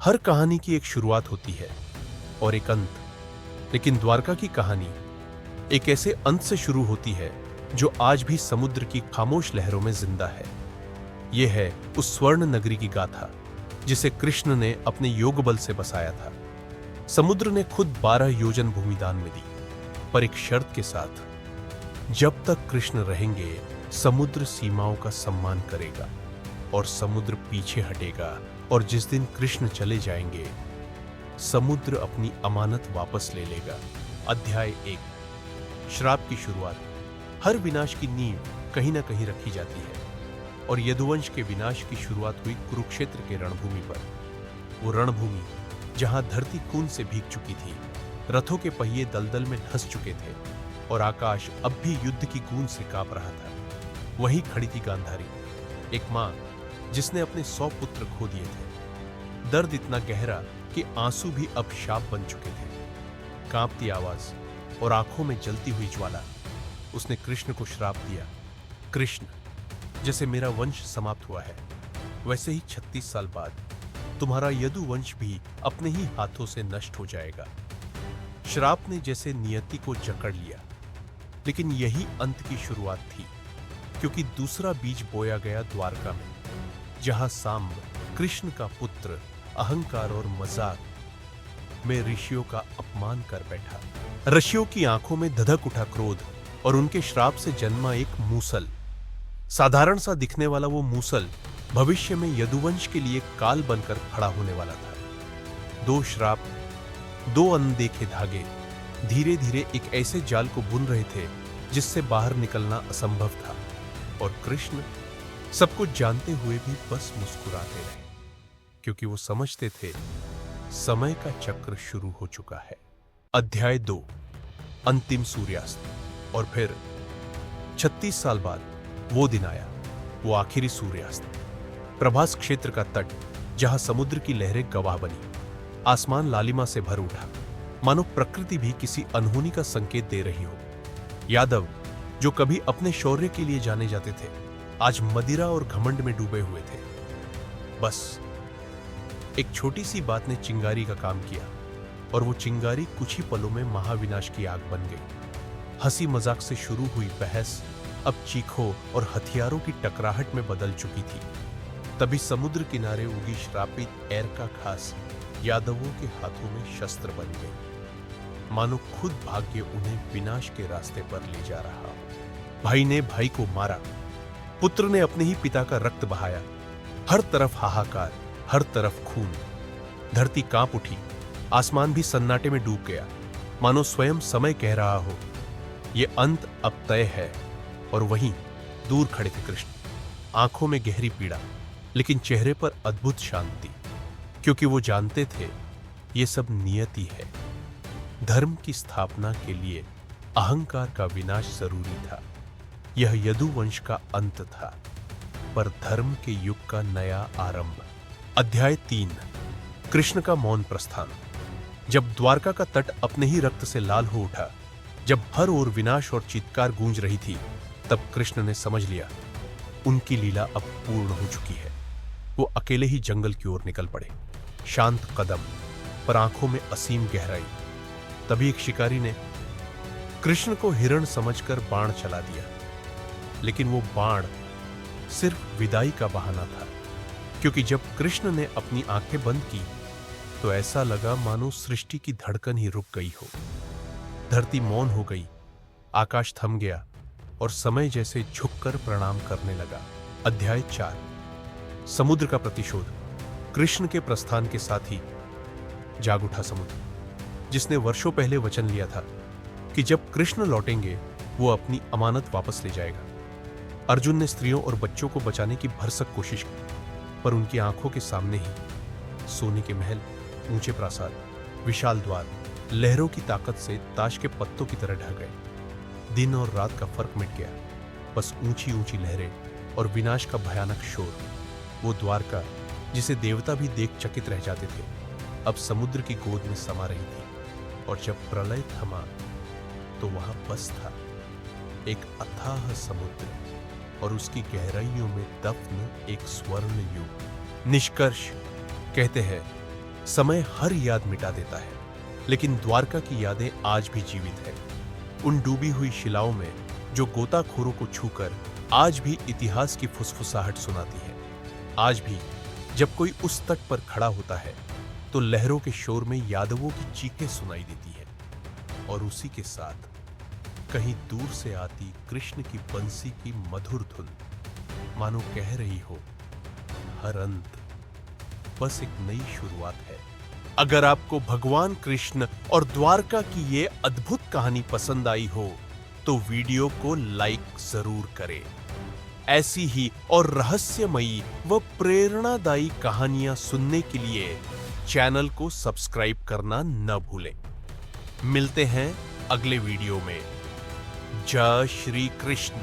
हर कहानी की एक शुरुआत होती है और एक अंत, लेकिन द्वारका की कहानी एक ऐसे अंत से शुरू होती है जो आज भी समुद्र की खामोश लहरों में जिंदा है। यह है उस स्वर्ण नगरी की गाथा जिसे कृष्ण ने अपने योग बल से बसाया था। समुद्र ने खुद 12 योजन भूमि दान में दी, पर एक शर्त के साथ, जब तक कृष्ण रहेंगे समुद्र सीमाओं का सम्मान करेगा और समुद्र पीछे हटेगा, और जिस दिन कृष्ण चले जाएंगे समुद्र अपनी अमानत वापस ले लेगा। अध्याय 1। श्राप की शुरुआत। हर विनाश की नींव कहीं ना कहीं रखी जाती है और यदुवंश के विनाश की शुरुआत हुई कुरुक्षेत्र के रणभूमि पर। वो रणभूमि जहां धरती खून से भीग चुकी थी, रथों के पहिए दलदल में धंस चुके थे और आकाश अब भी युद्ध की गूंज से कांप रहा था। वहीं खड़ी थी गांधारी, एक मां जिसने अपने 100 पुत्र खो दिए थे। दर्द इतना गहरा कि आंसू भी अब शाप बन चुके थे। कांपती आवाज और आंखों में जलती हुई ज्वाला, उसने कृष्ण को श्राप दिया। कृष्ण, जैसे मेरा वंश समाप्त हुआ है, वैसे ही 36 साल बाद तुम्हारा यदुवंश भी अपने ही हाथों से नष्ट हो जाएगा। श्राप ने जैसे नियति को जकड़ लिया, लेकिन यही अंत की शुरुआत थी, क्योंकि दूसरा बीज बोया गया द्वारका में, जहां सांब, कृष्ण का पुत्र, अहंकार और मजाक में ऋषियों का अपमान कर बैठा। ऋषियों की आंखों में धधक उठा क्रोध और उनके श्राप से जन्मा एक मूसल। साधारण सा दिखने वाला वो मूसल भविष्य में यदुवंश के लिए काल बनकर खड़ा होने वाला था। 2 श्राप, 2 अनदेखे धागे धीरे धीरे एक ऐसे जाल को बुन रहे थे जिससे बाहर निकलना असंभव था, और कृष्ण सब कुछ जानते हुए भी बस मुस्कुराते रहे, क्योंकि वो समझते थे समय का चक्र शुरू हो चुका है। अध्याय 2। अंतिम सूर्यास्त। और फिर 36 साल बाद वो दिन आया, वो आखिरी सूर्यास्त। प्रभास क्षेत्र का तट, जहां समुद्र की लहरें गवाह बनी। आसमान लालिमा से भर उठा, मानो प्रकृति भी किसी अनहोनी का संकेत दे रही हो। यादव, जो कभी अपने शौर्य के लिए जाने जाते थे, आज मदिरा और घमंड में डूबे हुए थे। बस एक छोटी सी बात ने चिंगारी का काम किया, और वो चिंगारी कुछ ही पलों में महाविनाश की आग बन गई। हंसी मजाक से शुरू हुई बहस अब चीखों और हथियारों की टकराहट में बदल चुकी थी। तभी समुद्र किनारे उगी श्रापित एर का घास यादवों के हाथों में शस्त्र बन गई, मानो खुद भाग्य उन्हें विनाश के रास्ते पर ले जा रहा हो। भाई ने भाई को मारा, पुत्र ने अपने ही पिता का रक्त बहाया। हर तरफ हाहाकार, हर तरफ खून। धरती कांप उठी, आसमान भी सन्नाटे में डूब गया, मानो स्वयं समय कह रहा हो, यह अंत अब तय है। और वहीं दूर खड़े थे कृष्ण, आंखों में गहरी पीड़ा, लेकिन चेहरे पर अद्भुत शांति, क्योंकि वो जानते थे ये सब नियति है। धर्म की स्थापना के लिए अहंकार का विनाश जरूरी था। यह यदुवंश का अंत था, पर धर्म के युग का नया आरंभ। अध्याय 3। कृष्ण का मौन प्रस्थान। जब द्वारका का तट अपने ही रक्त से लाल हो उठा, जब हर ओर विनाश और चित्कार गूंज रही थी, तब कृष्ण ने समझ लिया उनकी लीला अब पूर्ण हो चुकी है। वो अकेले ही जंगल की ओर निकल पड़े, शांत कदम, पर आंखों में असीम गहराई। तभी एक शिकारी ने कृष्ण को हिरण समझकर बाण चला दिया, लेकिन वो बाण सिर्फ विदाई का बहाना था, क्योंकि जब कृष्ण ने अपनी आंखें बंद की तो ऐसा लगा मानो सृष्टि की धड़कन ही रुक गई हो। धरती मौन हो गई, आकाश थम गया और समय जैसे झुककर प्रणाम करने लगा। अध्याय 4। समुद्र का प्रतिशोध। कृष्ण के प्रस्थान के साथ ही जाग उठा समुद्र, जिसने वर्षों पहले वचन लिया था कि जब कृष्ण लौटेंगे वो अपनी अमानत वापस ले जाएगा। अर्जुन ने स्त्रियों और बच्चों को बचाने की भरसक कोशिश की, पर उनकी आंखों के सामने ही सोने के महल, ऊंचे प्रासाद, विशाल द्वार लहरों की ताकत से ताश के पत्तों की तरह ढह गए। दिन और रात का फर्क मिट गया, बस ऊंची ऊंची लहरें और विनाश का भयानक शोर। वो द्वारका जिसे देवता भी देख चकित रह जाते थे, अब समुद्र की गोद में समा रही थी, और जब प्रलय थमा तो वहां बस था एक अथाह समुद्र और उसकी गहराइयों में दफन एक स्वर्ण युग। निष्कर्ष कहते हैं, समय हर याद मिटा देता है, लेकिन द्वारका की यादें आज भी जीवित है। उन डूबी हुई शिलाओं में जो गोताखोरों को छूकर आज भी इतिहास की फुसफुसाहट सुनाती है। आज भी जब कोई उस तट पर खड़ा होता है तो लहरों के शोर में यादवों की चीखें सुनाई देती है, और उसी के साथ कहीं दूर से आती कृष्ण की बंसी की मधुर धुन मानो कह रही हो, हर अंत बस एक नई शुरुआत है। अगर आपको भगवान कृष्ण और द्वारका की ये अद्भुत कहानी पसंद आई हो तो वीडियो को लाइक जरूर करें। ऐसी ही और रहस्यमयी व प्रेरणादायी कहानियां सुनने के लिए चैनल को सब्सक्राइब करना न भूलें। मिलते हैं अगले वीडियो में। जय श्री कृष्ण।